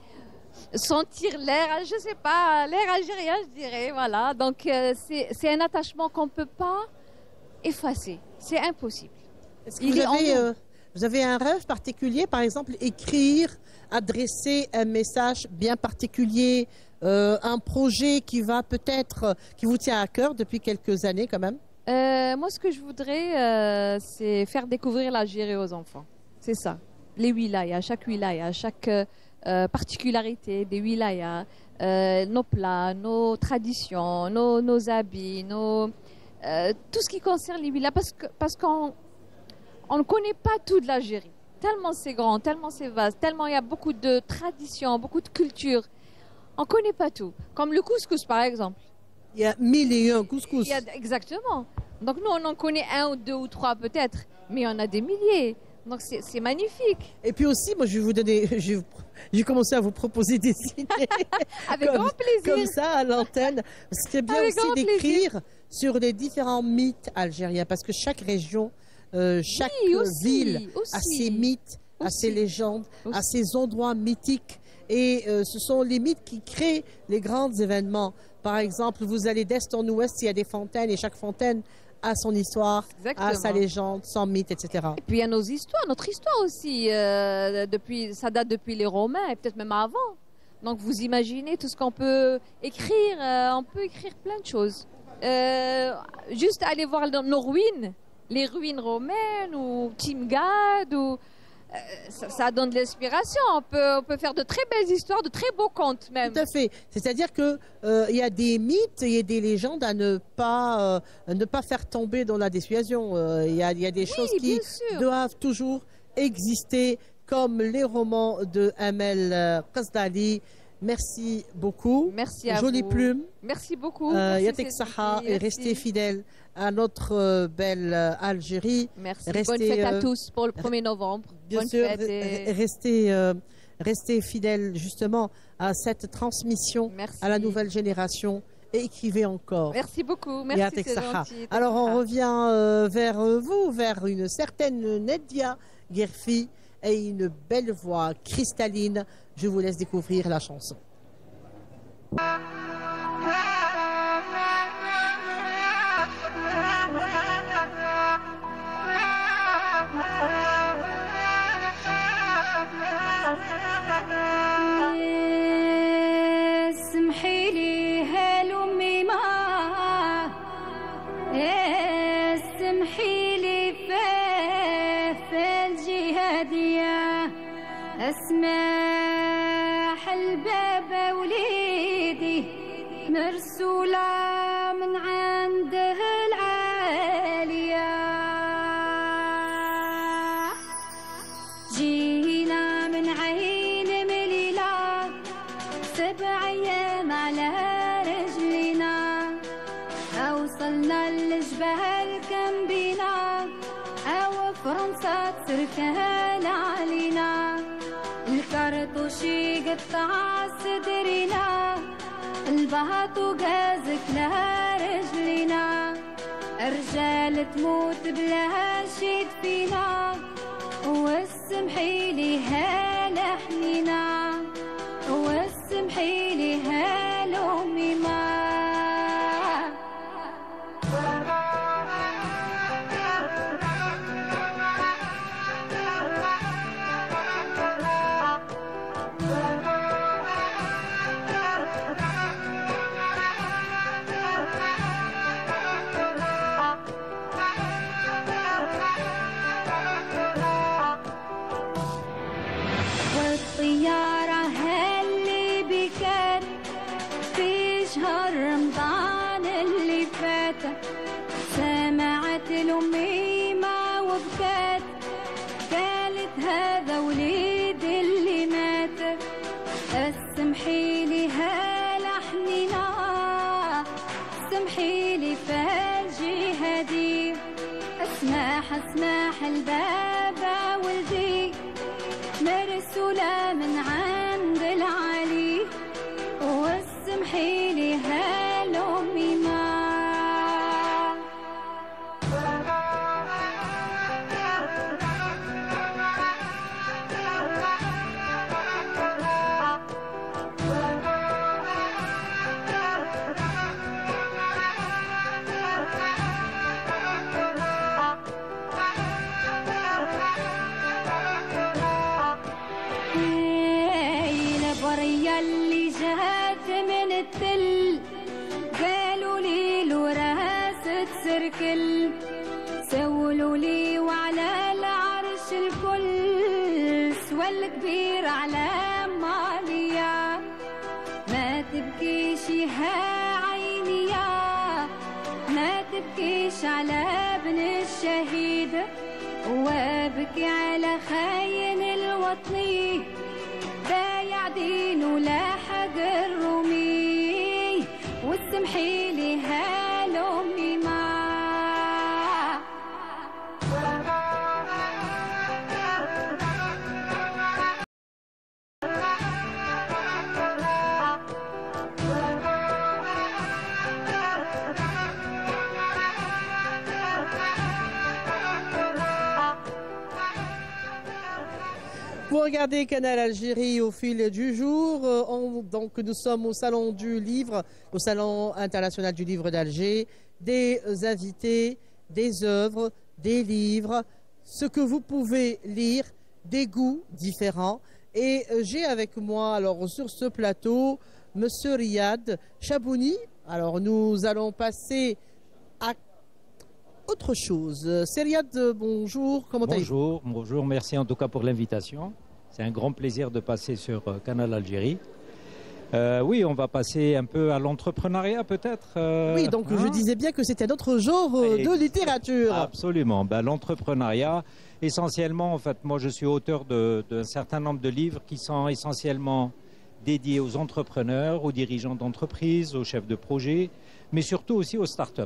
sentir l'air, je ne sais pas, l'air algérien, je dirais, voilà. Donc c'est un attachement qu'on ne peut pas effacer, c'est impossible. Est-ce que vous avez un rêve particulier, par exemple, écrire, adresser un message bien particulier, un projet qui vous tient à cœur depuis quelques années quand même? Moi, ce que je voudrais, c'est faire découvrir l'Algérie aux enfants. C'est ça. Les wilayas, chaque wilaya, chaque particularité des wilayas, nos plats, nos traditions, nos habits, tout ce qui concerne les wilayas, parce qu'on ne connaît pas tout de l'Algérie. Tellement c'est grand, tellement c'est vaste, tellement il y a beaucoup de traditions, beaucoup de cultures. On ne connaît pas tout. Comme le couscous, par exemple. Il y a 1001 couscous. Exactement. Donc nous, on en connaît 1 ou 2 ou 3 peut-être, mais on a des milliers. Donc c'est magnifique. Et puis aussi, moi, j'ai commencé à vous proposer des idées. Avec grand plaisir. Comme ça, à l'antenne. Ce serait bien Avec aussi d'écrire sur les différents mythes algériens, parce que chaque région, chaque ville a ses mythes, a ses légendes, a ses endroits mythiques. Et ce sont les mythes qui créent les grands événements. Par exemple, vous allez d'est en ouest, il y a des fontaines, et chaque fontaine a son histoire, a sa légende, son mythe, etc. Et puis il y a nos histoires, notre histoire aussi. Ça date depuis les Romains, et peut-être même avant. Donc vous imaginez tout ce qu'on peut écrire. On peut écrire plein de choses. Juste aller voir nos ruines, les ruines romaines, ou Timgad, ou... ça donne de l'inspiration. On peut faire de très belles histoires, de très beaux contes même. Tout à fait. C'est-à-dire que il y a des mythes et des légendes à ne pas faire tomber dans la dissuasion. Il y a des choses qui doivent toujours exister, comme les romans de Amel Qasdali. Merci beaucoup. Merci à Jolie vous. plume. Merci beaucoup. Yatek Saha, et restez fidèles à notre belle Algérie. Merci. Bonne fête à tous pour le 1er novembre. Bien Bonne sûr, fête restez fidèles justement à cette transmission à la nouvelle génération. et écrivez encore. Merci beaucoup. Merci, c'est gentil. Alors on revient vers vous, vers une certaine Nadia Guerfi et une belle voix cristalline. Je vous laisse découvrir la chanson. اسمح الباب وليدي مرسولة من عنده العالية جينا من عين مليلة 7 أيام على رجلنا أوصلنا للجبال كم بينا أو فرنسا تركان علينا الكرطوشي قطع صدرنا البهط وقازك لها رجلنا الرجال تموت بلا شي فينا والسمحي ليها لحنينا والسمحي ليها لأمي ما والطيارة اللي بكت في شهر رمضان اللي فات سمعت الأميمة وبكت قالت هذا وليد اللي مات اسمحي لي هالحنينا اسمحي لي فالجي هدي اسمح البابا ولدي مرسولة من عند العلي واسمحي لي هالأمي ما اللي جات من التل قالوا لي الوراس تسركل سولوا لي وعلى العرش الكل سوى الكبير على ماليا ما تبكيش يا عيني يا ما تبكيش على ابن الشهيد وابكي على خاين الوطني بايع دينه لاحق الرومي واسمحي لي هالأمي ما Vous regardez Canal Algérie au fil du jour. Donc nous sommes au Salon du Livre, au Salon international du livre d'Alger. Des invités, des œuvres, des livres, ce que vous pouvez lire, des goûts différents. Et j'ai avec moi alors sur ce plateau Monsieur Riyad Chabouni. Alors nous allons passer à autre chose. C'est Riyad, bonjour, comment allez-vous? Bonjour, merci en tout cas pour l'invitation. C'est un grand plaisir de passer sur Canal Algérie. Oui, on va passer un peu à l'entrepreneuriat peut-être. Oui, donc je disais bien que c'était notre genre de littérature. Absolument. Ben, l'entrepreneuriat, essentiellement, en fait, moi je suis auteur d'un certain nombre de livres qui sont essentiellement dédiés aux entrepreneurs, aux dirigeants d'entreprises, aux chefs de projet, mais surtout aussi aux startups.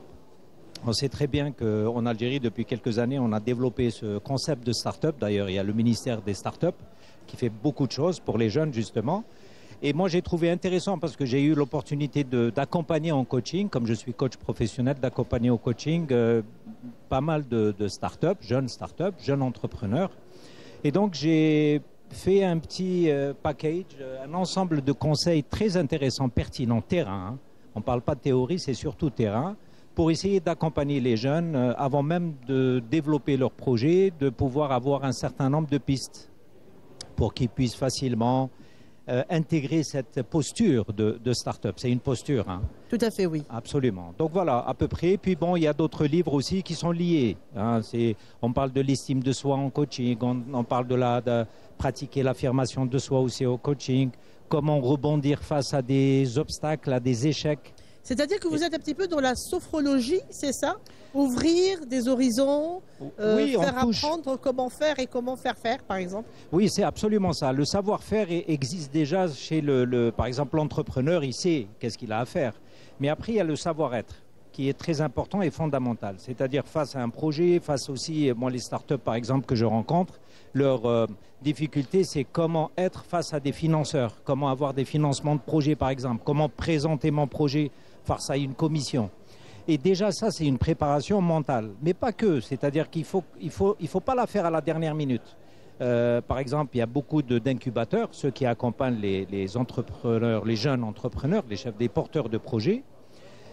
On sait très bien qu'en Algérie, depuis quelques années, on a développé ce concept de start-up. D'ailleurs, il y a le ministère des start-up qui fait beaucoup de choses pour les jeunes, justement. Et moi, j'ai trouvé intéressant parce que j'ai eu l'opportunité d'accompagner en coaching, comme je suis coach professionnel, d'accompagner au coaching pas mal de startups, jeunes entrepreneurs. Et donc, j'ai fait un petit package, un ensemble de conseils très intéressants, pertinents, terrain. Hein. On ne parle pas de théorie, c'est surtout terrain, pour essayer d'accompagner les jeunes avant même de développer leur projet, de pouvoir avoir un certain nombre de pistes pour qu'ils puissent facilement intégrer cette posture de start-up. C'est une posture. Hein. Tout à fait, oui. Absolument. Donc voilà, à peu près. Puis bon, il y a d'autres livres aussi qui sont liés. Hein. On parle de l'estime de soi en coaching, on parle de pratiquer l'affirmation de soi aussi au coaching, comment rebondir face à des obstacles, à des échecs. C'est-à-dire que vous êtes un petit peu dans la sophrologie, c'est ça? Ouvrir des horizons, oui, faire apprendre comment faire et comment faire, par exemple? Oui, c'est absolument ça. Le savoir-faire existe déjà chez par exemple, l'entrepreneur, il sait qu'est-ce qu'il a à faire. Mais après, il y a le savoir-être qui est très important et fondamental. C'est-à-dire face à un projet, face aussi, moi, les startups, par exemple, que je rencontre, leur difficulté, c'est comment être face à des financeurs, comment avoir des financements de projet, par exemple, comment présenter mon projet face à une commission. Et déjà, ça, c'est une préparation mentale. Mais pas que. C'est-à-dire qu'il faut pas la faire à la dernière minute. Par exemple, il y a beaucoup d'incubateurs, ceux qui accompagnent les entrepreneurs, les jeunes entrepreneurs, les chefs, des porteurs de projets.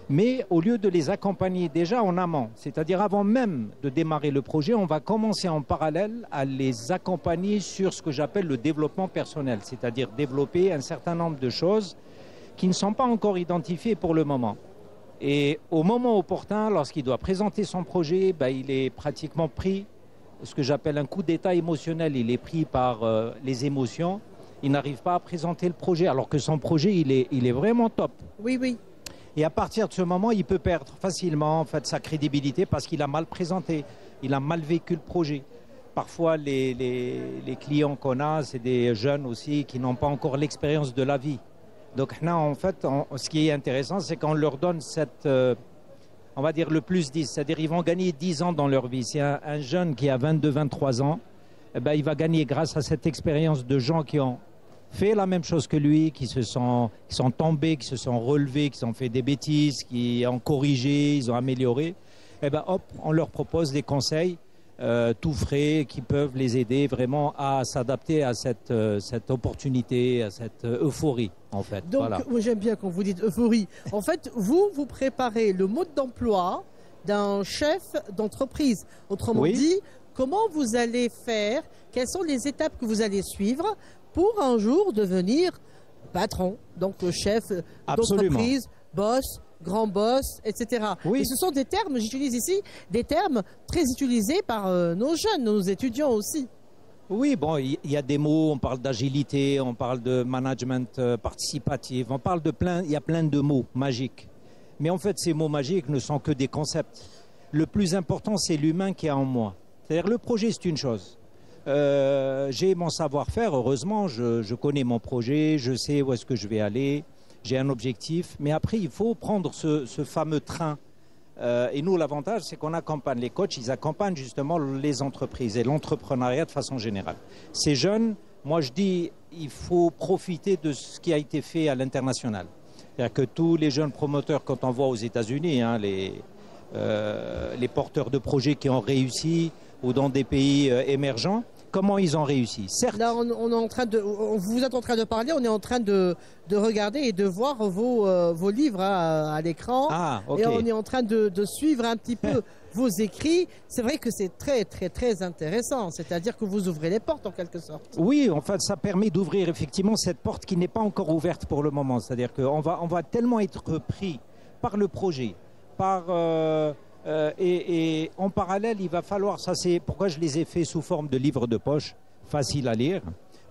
Mais au lieu de les accompagner déjà en amont, c'est-à-dire avant même de démarrer le projet, on va commencer en parallèle à les accompagner sur ce que j'appelle le développement personnel, c'est-à-dire développer un certain nombre de choses qui ne sont pas encore identifiées pour le moment. Et au moment opportun, lorsqu'il doit présenter son projet, il est pratiquement pris, ce que j'appelle un coup d'état émotionnel. Il est pris par les émotions. Il n'arrive pas à présenter le projet, alors que son projet, il est vraiment top. Oui, oui. Et à partir de ce moment, il peut perdre facilement en fait, sa crédibilité parce qu'il a mal présenté, il a mal vécu le projet. Parfois, les clients qu'on a, c'est des jeunes aussi qui n'ont pas encore l'expérience de la vie. Donc là, en fait, ce qui est intéressant, c'est qu'on leur donne cette, on va dire le plus 10, c'est-à-dire ils vont gagner 10 ans dans leur vie. C'est un jeune qui a 22-23 ans, il va gagner grâce à cette expérience de gens qui ont fait la même chose que lui, qui sont tombés, qui se sont relevés, qui ont fait des bêtises, qui ont corrigé, ils ont amélioré. On leur propose des conseils tout frais qui peuvent les aider vraiment à s'adapter à cette opportunité, à cette euphorie, en fait. Donc, voilà. Moi j'aime bien quand vous dites euphorie. En fait, vous préparez le mode d'emploi d'un chef d'entreprise. Autrement dit, comment vous allez faire, quelles sont les étapes que vous allez suivre pour un jour devenir patron, donc chef d'entreprise, boss, grand boss, etc. Oui. Et ce sont des termes, j'utilise ici, des termes très utilisés par nos jeunes, nos étudiants aussi. Oui, bon, il y a des mots, on parle d'agilité, on parle de management participatif, on parle il y a plein de mots magiques. Mais en fait, ces mots magiques ne sont que des concepts. Le plus important, c'est l'humain qui est en moi. C'est-à-dire, le projet, c'est une chose. J'ai mon savoir-faire, heureusement, je connais mon projet, je sais où est-ce que je vais aller, j'ai un objectif, mais après il faut prendre ce fameux train. Et nous, l'avantage, c'est qu'on accompagne les coachs, ils accompagnent justement les entreprises et l'entrepreneuriat de façon générale. Ces jeunes, moi je dis, il faut profiter de ce qui a été fait à l'international. C'est-à-dire que tous les jeunes promoteurs, quand on voit aux États-Unis, hein, les porteurs de projets qui ont réussi ou dans des pays émergents, comment ils ont réussi. Certes. Là, vous êtes en train de parler, on est en train de regarder et de voir vos livres à l'écran. Ah, okay. Et on est en train de suivre un petit peu vos écrits. C'est vrai que c'est très, très, très intéressant. C'est-à-dire que vous ouvrez les portes en quelque sorte. Oui, en fait, ça permet d'ouvrir effectivement cette porte qui n'est pas encore ouverte pour le moment. C'est-à-dire qu'on va tellement être pris par le projet, et en parallèle, il va falloir, ça c'est pourquoi je les ai fait sous forme de livres de poche, faciles à lire.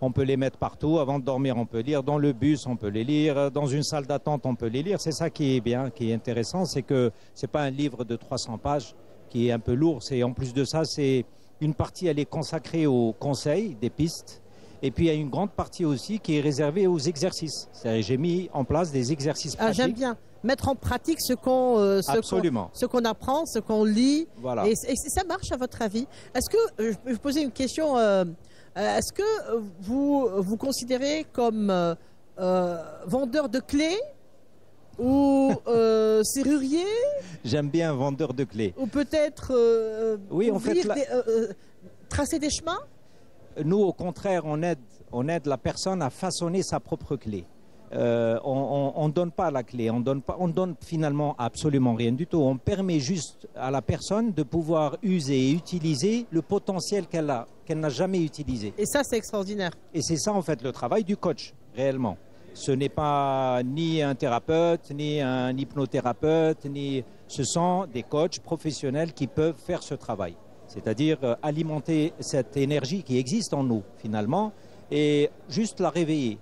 On peut les mettre partout, avant de dormir on peut lire, dans le bus on peut les lire, dans une salle d'attente on peut les lire. C'est ça qui est bien, qui est intéressant, c'est que c'est pas un livre de 300 pages qui est un peu lourd. En plus de ça, c'est une partie, elle est consacrée aux conseils, des pistes. Et puis il y a une grande partie aussi qui est réservée aux exercices. J'ai mis en place des exercices pratiques. Ah, j'aime bien. Mettre en pratique ce qu'on apprend, ce qu'on lit. Voilà. Et ça marche à votre avis? Est-ce que, je peux vous poser une question, est-ce que vous considérez comme vendeur de clés ou serrurier J'aime bien vendeur de clés. ou peut-être Oui, en fait, tracer des chemins? Nous, au contraire, on aide la personne à façonner sa propre clé. On ne donne pas la clé, on donne finalement absolument rien du tout. On permet juste à la personne de pouvoir user et utiliser le potentiel qu'elle a, qu'elle n'a jamais utilisé. Et ça, c'est extraordinaire. Et c'est ça, en fait, le travail du coach, réellement. Ce n'est pas ni un thérapeute, ni un hypnothérapeute, ce sont des coachs professionnels qui peuvent faire ce travail. C'est-à-dire alimenter cette énergie qui existe en nous, finalement, et juste la réveiller.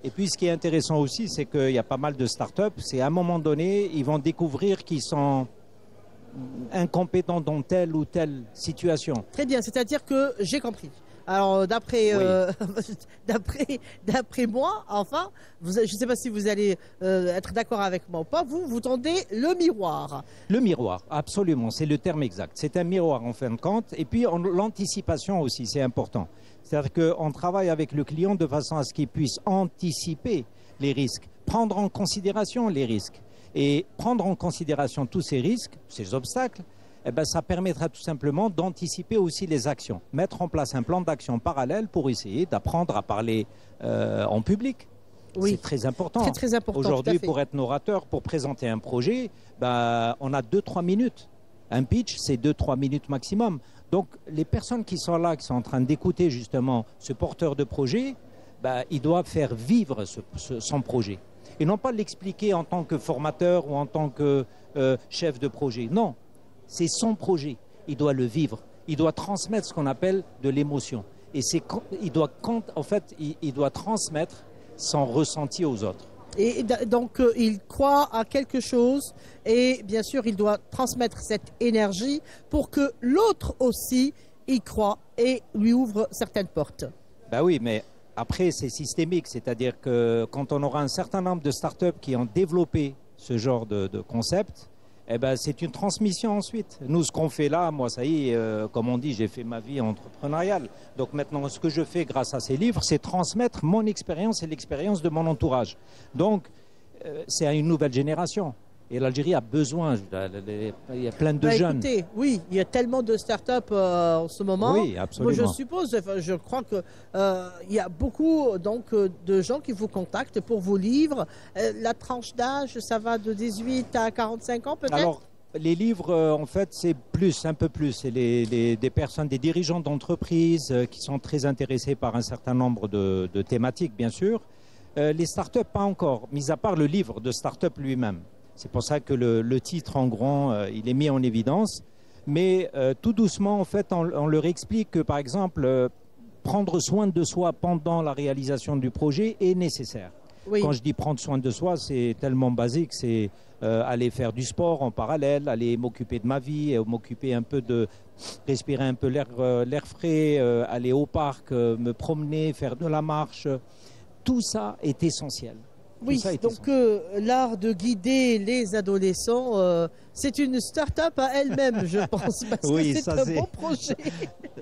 Et puis, ce qui est intéressant aussi, c'est qu'il y a pas mal de startups. C'est à un moment donné, ils vont découvrir qu'ils sont incompétents dans telle ou telle situation. Très bien, c'est-à-dire que j'ai compris. Alors, d'après moi, enfin, je ne sais pas si vous allez être d'accord avec moi ou pas, vous tendez le miroir. Le miroir, absolument, c'est le terme exact. C'est un miroir en fin de compte. Et puis, l'anticipation aussi, c'est important. C'est-à-dire qu'on travaille avec le client de façon à ce qu'il puisse anticiper les risques, prendre en considération les risques. Et prendre en considération tous ces risques, ces obstacles, eh ben, ça permettra tout simplement d'anticiper aussi les actions. Mettre en place un plan d'action parallèle pour essayer d'apprendre à parler en public. Oui. C'est très important. Très, très important. Aujourd'hui, pour être orateur, pour présenter un projet, ben, on a 2-3 minutes. Un pitch, c'est 2-3 minutes maximum. Donc, les personnes qui sont là, qui sont en train d'écouter justement ce porteur de projet, ben, ils doivent faire vivre son projet. Et non pas l'expliquer en tant que formateur ou en tant que chef de projet. Non, c'est son projet. Il doit le vivre. Il doit transmettre ce qu'on appelle de l'émotion. Et il doit transmettre son ressenti aux autres. Et donc, il croit à quelque chose et bien sûr, il doit transmettre cette énergie pour que l'autre aussi y croit et lui ouvre certaines portes. Ben oui, mais après, c'est systémique. C'est-à-dire que quand on aura un certain nombre de startups qui ont développé ce genre de concept, eh ben, c'est une transmission ensuite. Nous, ce qu'on fait là, moi, ça y est, comme on dit, j'ai fait ma vie entrepreneuriale. Donc maintenant, ce que je fais grâce à ces livres, c'est transmettre mon expérience et l'expérience de mon entourage. Donc, c'est à une nouvelle génération. Et l'Algérie a besoin, il y a plein de jeunes. Écoutez, oui, il y a tellement de startups en ce moment. Oui, absolument. Moi, je suppose, je crois que il y a beaucoup donc de gens qui vous contactent pour vos livres. La tranche d'âge, ça va de 18 à 45 ans peut-être? Alors, les livres, en fait, c'est un peu plus. C'est des personnes, des dirigeants d'entreprises qui sont très intéressés par un certain nombre de thématiques, bien sûr. Les startups, pas encore, mis à part le livre de start-up lui-même. C'est pour ça que le titre, en grand, il est mis en évidence. Mais tout doucement, en fait, on leur explique que, par exemple, prendre soin de soi pendant la réalisation du projet est nécessaire. Oui. Quand je dis prendre soin de soi, c'est tellement basique. C'est aller faire du sport en parallèle, aller m'occuper de ma vie, m'occuper un peu respirer un peu l'air frais, aller au parc, me promener, faire de la marche. Tout ça est essentiel. Oui, donc l'art de guider les adolescents, c'est une start-up à elle-même, je pense, parce oui, que c'est un bon projet.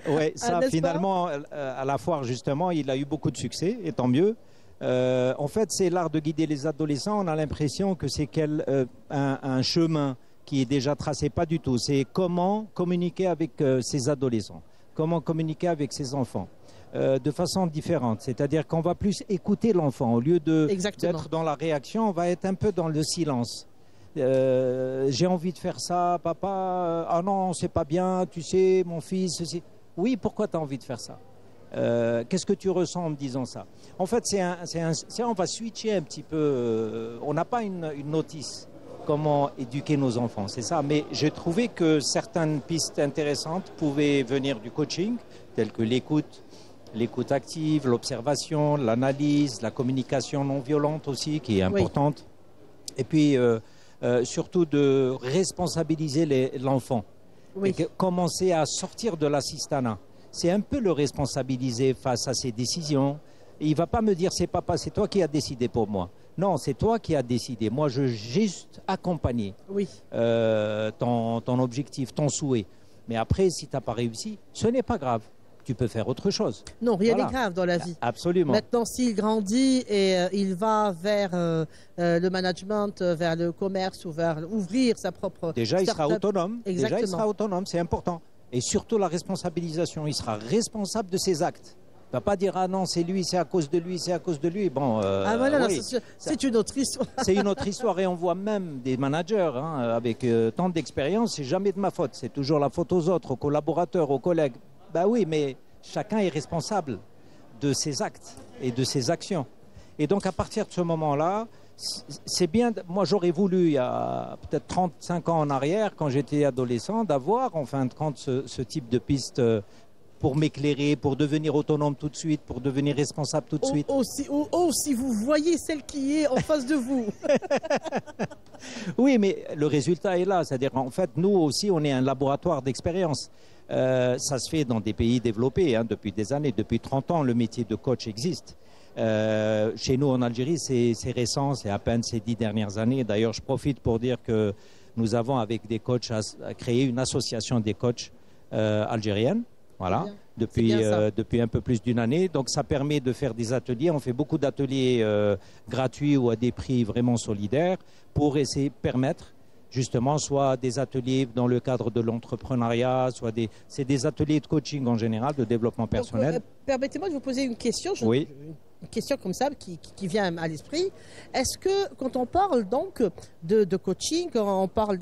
Oui, ça finalement, à la foire, justement, il a eu beaucoup de succès, et tant mieux. En fait, c'est l'art de guider les adolescents. On a l'impression que c'est un chemin qui est déjà tracé. Pas du tout. C'est comment communiquer avec ces adolescents, comment communiquer avec ces enfants. De façon différente, c'est-à-dire qu'on va plus écouter l'enfant au lieu d'être dans la réaction, on va être un peu dans le silence. J'ai envie de faire ça, papa. Ah non, c'est pas bien, tu sais, mon fils. Ceci. Oui, pourquoi tu as envie de faire ça? Qu'est-ce que tu ressens en me disant ça? En fait, on va switcher un petit peu. On n'a pas une notice comment éduquer nos enfants, c'est ça. Mais j'ai trouvé que certaines pistes intéressantes pouvaient venir du coaching, telles que l'écoute active, l'observation, l'analyse, la communication non violente aussi, qui est importante. Oui. Et puis, surtout de responsabiliser l'enfant. Oui. Et commencer à sortir de l'assistanat. C'est un peu le responsabiliser face à ses décisions. Et il ne va pas me dire, c'est papa, c'est toi qui as décidé pour moi. Non, c'est toi qui as décidé. Moi, je juste accompagner ton objectif, ton souhait. Mais après, si tu n'as pas réussi, ce n'est pas grave. tu peux faire autre chose. Non, rien Voilà. n'est grave dans la vie. Absolument. Maintenant, s'il grandit et il va vers le management, vers le commerce ou vers ouvrir sa propre Déjà, il sera start-up. autonome. Déjà, il Exactement. sera autonome, c'est important. Et surtout la responsabilisation. Il sera responsable de ses actes. Il ne va pas dire ah non, c'est lui, c'est à cause de lui, c'est à cause de lui. Bon, Ah voilà, oui, c'est une autre histoire. c'est une autre histoire. Et on voit même des managers avec tant d'expérience, c'est jamais de ma faute. C'est toujours la faute aux autres, aux collaborateurs, aux collègues. Ben oui, mais chacun est responsable de ses actes et de ses actions. Et donc à partir de ce moment-là, c'est bien. Moi, j'aurais voulu, il y a peut-être 35 ans en arrière, quand j'étais adolescent, d'avoir en fin de compte ce type de piste pour m'éclairer, pour devenir autonome tout de suite, pour devenir responsable tout de suite. Si vous voyez celle qui est en face de vous. Oui, mais le résultat est là. C'est-à-dire, en fait, nous aussi, on est un laboratoire d'expérience. Ça se fait dans des pays développés depuis des années. Depuis 30 ans, le métier de coach existe. Chez nous, en Algérie, c'est récent, c'est à peine ces 10 dernières années. D'ailleurs, je profite pour dire que nous avons, avec des coachs, créé une association des coachs algériennes. Voilà, depuis un peu plus d'une année. Donc, ça permet de faire des ateliers. On fait beaucoup d'ateliers gratuits ou à des prix vraiment solidaires pour essayer de permettre justement soit des ateliers dans le cadre de l'entrepreneuriat, c'est des ateliers de coaching en général, de développement personnel. Donc, permettez-moi de vous poser une question. Oui. Une question comme ça qui vient à l'esprit. Est-ce que quand on parle donc de coaching, quand on parle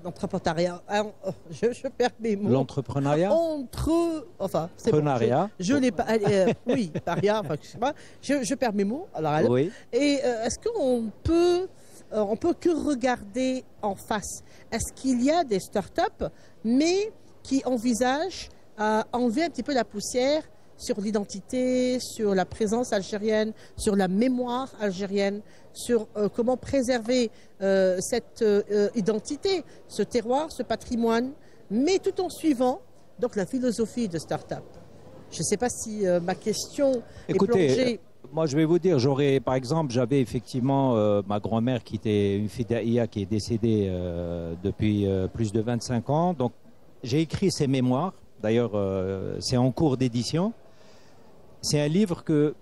d'entrepreneuriat, je perds mes mots. L'entrepreneuriat. Enfin, c'est bon. Je l'ai pas. Oui, paria. Enfin, je sais pas. Je perds mes mots. Alors, oui. Et est-ce qu'on peut que regarder en face? Est-ce qu'il y a des startups, mais qui envisagent à enlever un petit peu la poussière sur l'identité, sur la présence algérienne, sur la mémoire algérienne, sur comment préserver cette identité, ce terroir, ce patrimoine, mais tout en suivant donc la philosophie de start-up. Je ne sais pas si ma question est plongée. Moi, je vais vous dire, par exemple, j'avais effectivement ma grand-mère qui était une fidaïa qui est décédée depuis plus de 25 ans. Donc, j'ai écrit ses mémoires. D'ailleurs, c'est en cours d'édition. C'est un livre que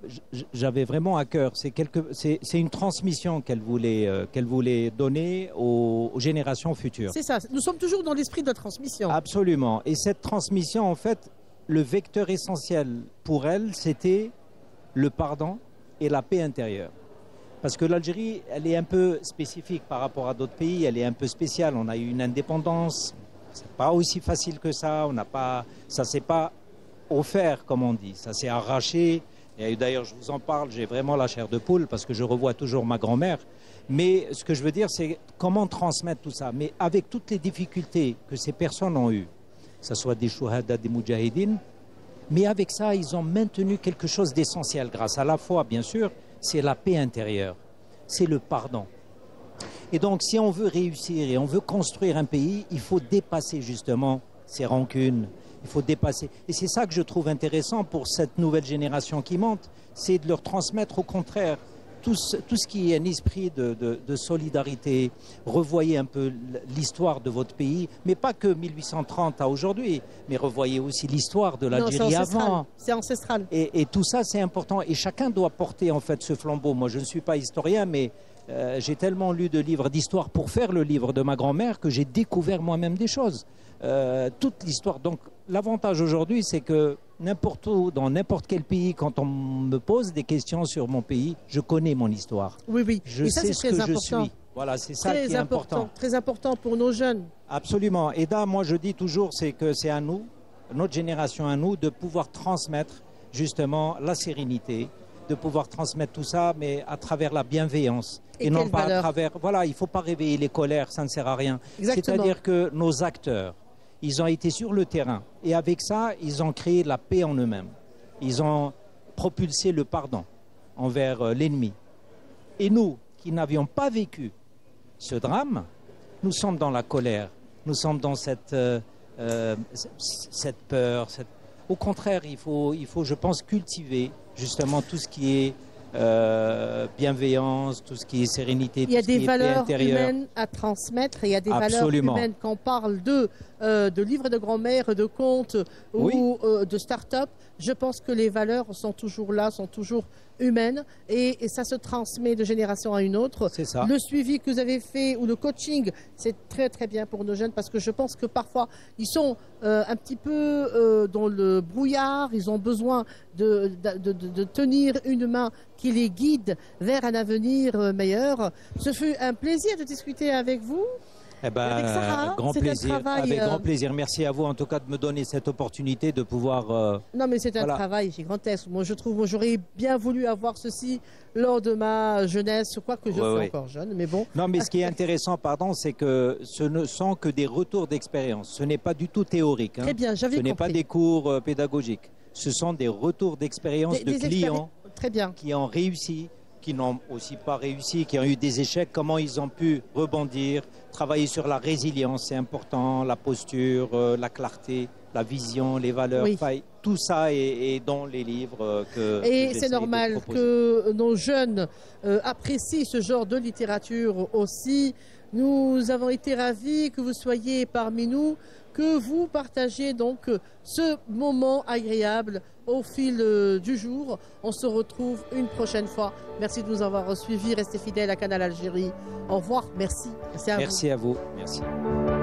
j'avais vraiment à cœur. C'est une transmission qu'elle voulait donner aux générations futures. C'est ça. Nous sommes toujours dans l'esprit de la transmission. Absolument. Et cette transmission, en fait, le vecteur essentiel pour elle, c'était le pardon et la paix intérieure. Parce que l'Algérie, elle est un peu spécifique par rapport à d'autres pays. Elle est un peu spéciale. On a eu une indépendance. C'est pas aussi facile que ça. Ça s'est pas offert, comme on dit. Ça s'est arraché. Et d'ailleurs, je vous en parle, j'ai vraiment la chair de poule parce que je revois toujours ma grand-mère. Mais ce que je veux dire, c'est comment transmettre tout ça. Mais avec toutes les difficultés que ces personnes ont eues, que ce soit des chouhada, des moudjahidines, mais avec ça, ils ont maintenu quelque chose d'essentiel grâce à la foi, bien sûr, c'est la paix intérieure, c'est le pardon. Et donc, si on veut réussir et on veut construire un pays, il faut dépasser justement ces rancunes. Il faut dépasser. Et c'est ça que je trouve intéressant pour cette nouvelle génération qui monte, c'est de leur transmettre au contraire tout ce qui est un esprit de solidarité. Revoyez un peu l'histoire de votre pays, mais pas que 1830 à aujourd'hui, mais revoyez aussi l'histoire de l'Algérie avant. C'est ancestral. Et tout ça, c'est important. Et chacun doit porter en fait ce flambeau. Moi, je ne suis pas historien, mais j'ai tellement lu de livres d'histoire pour faire le livre de ma grand-mère que j'ai découvert moi-même des choses. Toute l'histoire. Donc, l'avantage aujourd'hui, c'est que n'importe où, dans n'importe quel pays, quand on me pose des questions sur mon pays, je connais mon histoire. Oui, oui. Je sais ce que je suis. Voilà, c'est ça qui est important. Très important pour nos jeunes. Absolument. Et là, moi, je dis toujours, c'est que c'est à nous, notre génération à nous, de pouvoir transmettre justement la sérénité, de pouvoir transmettre tout ça, mais à travers la bienveillance. Et non pas à travers... Voilà, il ne faut pas réveiller les colères, ça ne sert à rien. C'est-à-dire que nos acteurs, ils ont été sur le terrain. Et avec ça, ils ont créé la paix en eux-mêmes. Ils ont propulsé le pardon envers l'ennemi. Et nous, qui n'avions pas vécu ce drame, nous sommes dans la colère. Nous sommes dans cette peur. Au contraire, il faut, je pense, cultiver justement tout ce qui est bienveillance, tout ce qui est sérénité, Il y a tout ce qui des est paix valeurs intérieure. humaines à transmettre, et il y a des Absolument. valeurs humaines quand on parle de livres de grand-mère, de contes Oui. ou de start-up. Je pense que les valeurs sont toujours là, sont toujours humaines, et ça se transmet de génération à une autre. C'est ça. Le suivi que vous avez fait ou le coaching, c'est très très bien pour nos jeunes, parce que je pense que parfois ils sont un petit peu dans le brouillard, ils ont besoin de tenir une main qui les guide vers un avenir meilleur. Ce fut un plaisir de discuter avec vous. Eh ben, Avec Sarah, grand c'est un plaisir. travail, Avec grand plaisir. Merci à vous en tout cas de me donner cette opportunité de pouvoir. Non, mais c'est un Voilà. travail gigantesque. Moi, je trouve, moi, j'aurais bien voulu avoir ceci lors de ma jeunesse, quoique je Ouais, suis ouais. encore jeune, mais bon. Non, mais ce qui est intéressant, pardon, c'est que ce ne sont que des retours d'expérience. Ce n'est pas du tout théorique. Hein. Très bien, j'avais Ce n'est compris. pas des cours pédagogiques. Ce sont des retours d'expérience de clients Très bien. qui ont réussi, qui n'ont aussi pas réussi, qui ont eu des échecs, comment ils ont pu rebondir, travailler sur la résilience, c'est important, la posture, la clarté, la vision, les valeurs, Oui. tout ça est dans les livres que Et j'essaie c'est de normal proposer. que nos jeunes apprécient ce genre de littérature aussi. Nous avons été ravis que vous soyez parmi nous, que vous partagiez donc ce moment agréable au fil du jour. On se retrouve une prochaine fois. Merci de nous avoir suivis. Restez fidèles à Canal Algérie. Au revoir. Merci. Merci à vous. Merci à vous. Merci.